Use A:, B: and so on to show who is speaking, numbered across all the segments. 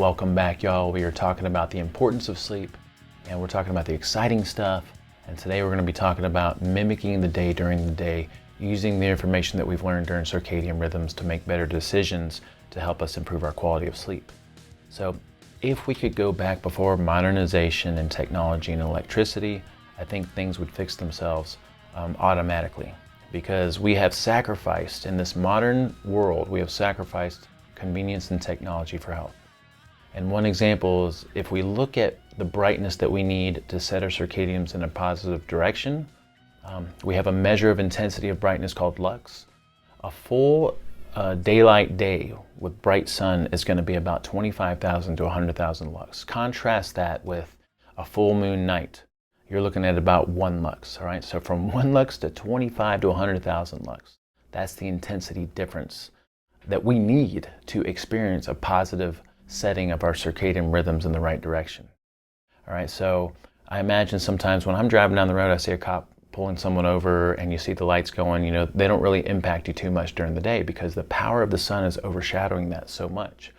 A: Welcome back, y'all. We are talking about the importance of sleep, and we're talking about the exciting stuff. And today we're going to be talking about mimicking the day during the day, using the information that we've learned during circadian rhythms to make better decisions to help us improve our quality of sleep. So if we could go back before modernization and technology and electricity, I think things would fix themselves automatically, because we have sacrificed in this modern world, we have sacrificed convenience and technology for health. And one example is if we look at the brightness that we need to set our circadians in a positive direction, we have a measure of intensity of brightness called lux. A full daylight day with bright sun is going to be about 25,000 to 100,000 lux. Contrast that with a full moon night. You're looking at about 1 lux, all right? So from 1 lux to 25 to 100,000 lux. That's the intensity difference that we need to experience a positive setting of our circadian rhythms in the right direction. All right, so I imagine sometimes when I'm driving down the road, I see a cop pulling someone over and you see the lights going, you know, they don't really impact you too much during the day because the power of the sun is overshadowing that so much.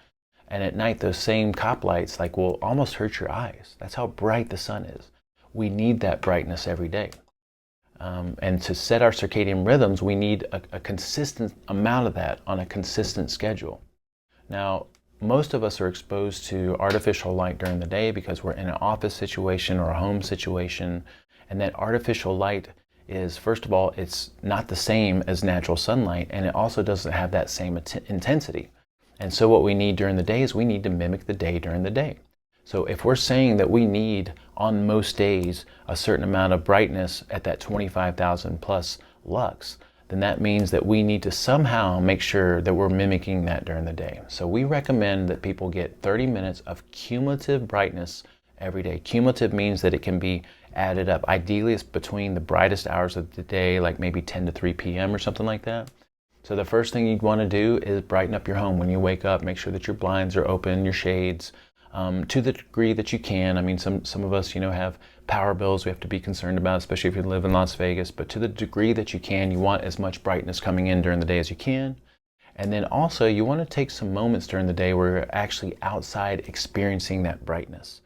A: And at night, those same cop lights will almost hurt your eyes. That's how bright the sun is. We need that brightness every day. And to set our circadian rhythms, we need a consistent amount of that on a consistent schedule. Now, most of us are exposed to artificial light during the day because we're in an office situation or a home situation. And that artificial light is, first of all, it's not the same as natural sunlight, and it also doesn't have that same intensity. And so what we need during the day is we need to mimic the day during the day. So if we're saying that we need, on most days, a certain amount of brightness at that 25,000 plus lux, then that means that we need to somehow make sure that we're mimicking that during the day. So we recommend that people get 30 minutes of cumulative brightness every day. Cumulative means that it can be added up. Ideally, it's between the brightest hours of the day, like maybe 10 to 3 p.m. or something like that. So the first thing you'd want to do is brighten up your home. When you wake up, make sure that your blinds are open, your shades, to the degree that you can. I mean, some of us, have power bills we have to be concerned about, especially if you live in Las Vegas. But to the degree that you can, you want as much brightness coming in during the day as you can. And then also, you want to take some moments during the day where you're actually outside experiencing that brightness.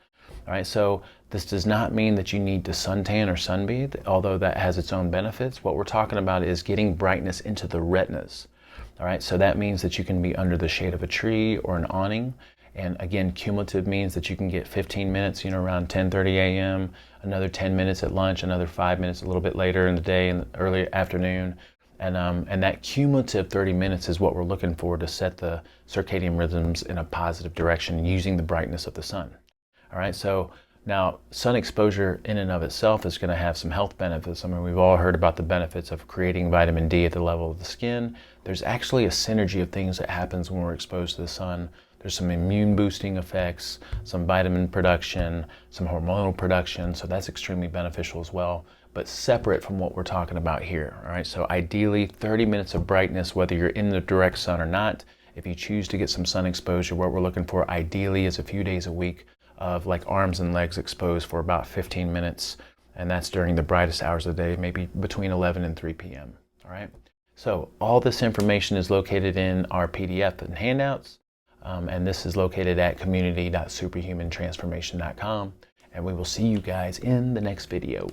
A: All right, so this does not mean that you need to suntan or sunbathe, although that has its own benefits. What we're talking about is getting brightness into the retinas. All right, so that means that you can be under the shade of a tree or an awning. And again, cumulative means that you can get 15 minutes, around 10:30 a.m., another 10 minutes at lunch, another 5 minutes a little bit later in the day, in the early afternoon. And that cumulative 30 minutes is what we're looking for to set the circadian rhythms in a positive direction using the brightness of the sun. All right, so now sun exposure in and of itself is going to have some health benefits. I mean, we've all heard about the benefits of creating vitamin D at the level of the skin. There's actually a synergy of things that happens when we're exposed to the sun. There's some immune boosting effects, some vitamin production, some hormonal production, so that's extremely beneficial as well, but separate from what we're talking about here. All right, so ideally 30 minutes of brightness, whether you're in the direct sun or not. If you choose to get some sun exposure, what we're looking for ideally is a few days a week of arms and legs exposed for about 15 minutes, and that's during the brightest hours of the day, maybe between 11 and 3 p.m. All right, so all this information is located in our PDF and handouts. And this is located at community.superhumantransformation.com. And we will see you guys in the next video.